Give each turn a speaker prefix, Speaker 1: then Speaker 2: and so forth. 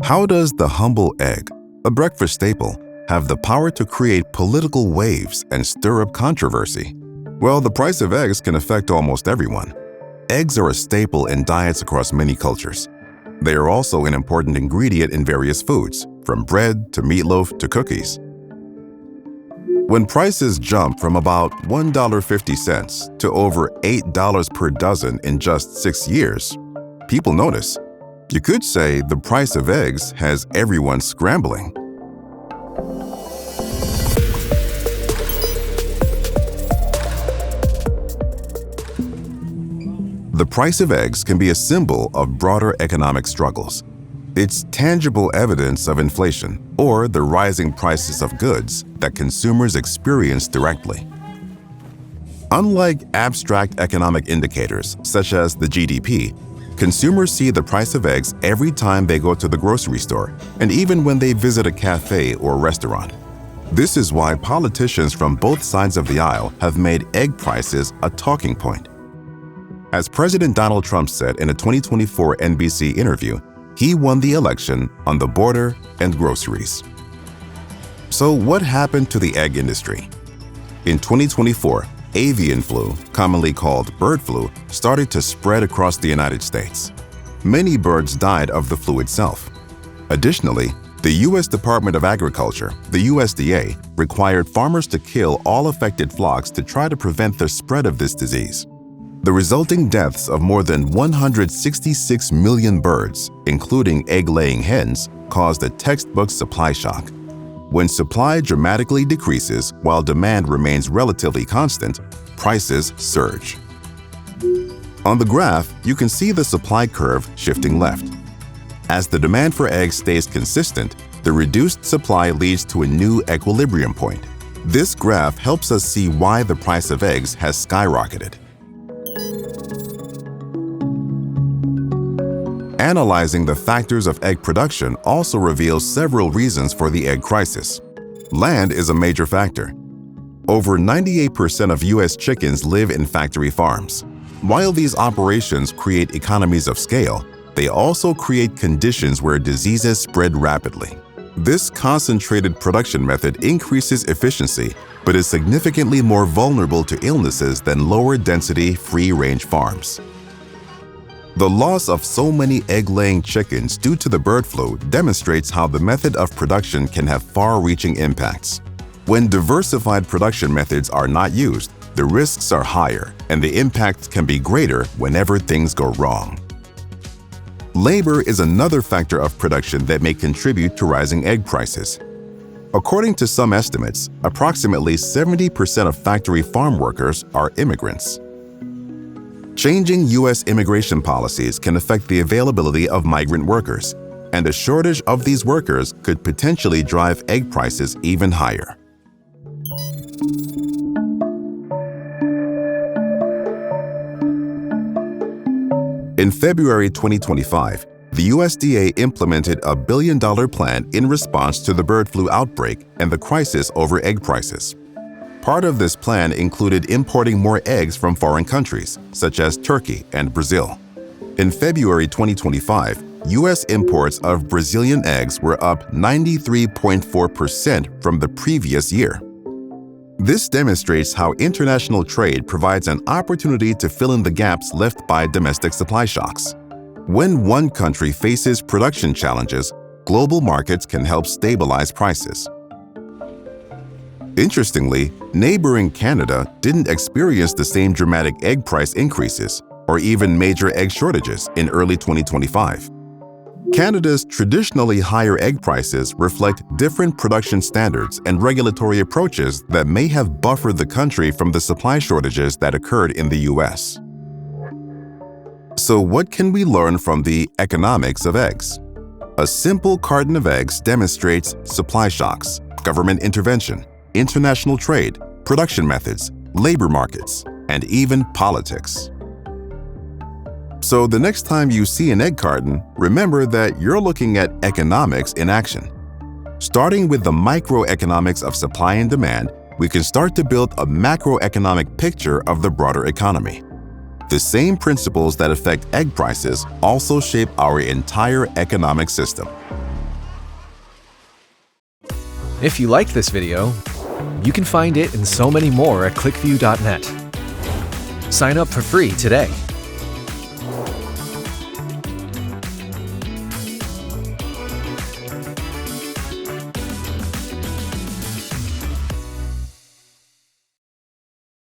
Speaker 1: How does the humble egg, a breakfast staple, have the power to create political waves and stir up controversy? Well, the price of eggs can affect almost everyone. Eggs are a staple in diets across many cultures. They are also an important ingredient in various foods, from bread to meatloaf to cookies. When prices jump from about $1.50 to over $8 per dozen in just 6 years, people notice. You could say the price of eggs has everyone scrambling. The price of eggs can be a symbol of broader economic struggles. It's tangible evidence of inflation or the rising prices of goods that consumers experience directly. Unlike abstract economic indicators such as the GDP, consumers see the price of eggs every time they go to the grocery store and even when they visit a cafe or restaurant. This is why politicians from both sides of the aisle have made egg prices a talking point. As President Donald Trump said in a 2024 NBC interview, he won the election on the border and groceries. So what happened to the egg industry? In 2024, avian flu, commonly called bird flu, started to spread across the United States. Many birds died of the flu itself. Additionally, the U.S. Department of Agriculture, the USDA, required farmers to kill all affected flocks to try to prevent the spread of this disease. The resulting deaths of more than 166 million birds, including egg-laying hens, caused a textbook supply shock. When supply dramatically decreases while demand remains relatively constant, prices surge. On the graph, you can see the supply curve shifting left. As the demand for eggs stays consistent, the reduced supply leads to a new equilibrium point. This graph helps us see why the price of eggs has skyrocketed. Analyzing the factors of egg production also reveals several reasons for the egg crisis. Land is a major factor. Over 98% of U.S. chickens live in factory farms. While these operations create economies of scale, they also create conditions where diseases spread rapidly. This concentrated production method increases efficiency, but is significantly more vulnerable to illnesses than lower-density, free-range farms. The loss of so many egg-laying chickens due to the bird flu demonstrates how the method of production can have far-reaching impacts. When diversified production methods are not used, the risks are higher and the impact can be greater whenever things go wrong. Labor is another factor of production that may contribute to rising egg prices. According to some estimates, approximately 70% of factory farm workers are immigrants. Changing U.S. immigration policies can affect the availability of migrant workers, and a shortage of these workers could potentially drive egg prices even higher. In February 2025, the USDA implemented a $1 billion plan in response to the bird flu outbreak and the crisis over egg prices. Part of this plan included importing more eggs from foreign countries, such as Turkey and Brazil. In February 2025, U.S. imports of Brazilian eggs were up 93.4% from the previous year. This demonstrates how international trade provides an opportunity to fill in the gaps left by domestic supply shocks. When one country faces production challenges, global markets can help stabilize prices. Interestingly, neighboring Canada didn't experience the same dramatic egg price increases or even major egg shortages in early 2025. Canada's traditionally higher egg prices reflect different production standards and regulatory approaches that may have buffered the country from the supply shortages that occurred in the U.S. So what can we learn from the economics of eggs? A simple carton of eggs demonstrates supply shocks, government intervention, international trade, production methods, labor markets, and even politics. So the next time you see an egg carton, remember that you're looking at economics in action. Starting with the microeconomics of supply and demand, we can start to build a macroeconomic picture of the broader economy. The same principles that affect egg prices also shape our entire economic system.
Speaker 2: If you like this video, you can find it and so many more at clickview.net. Sign up for free today.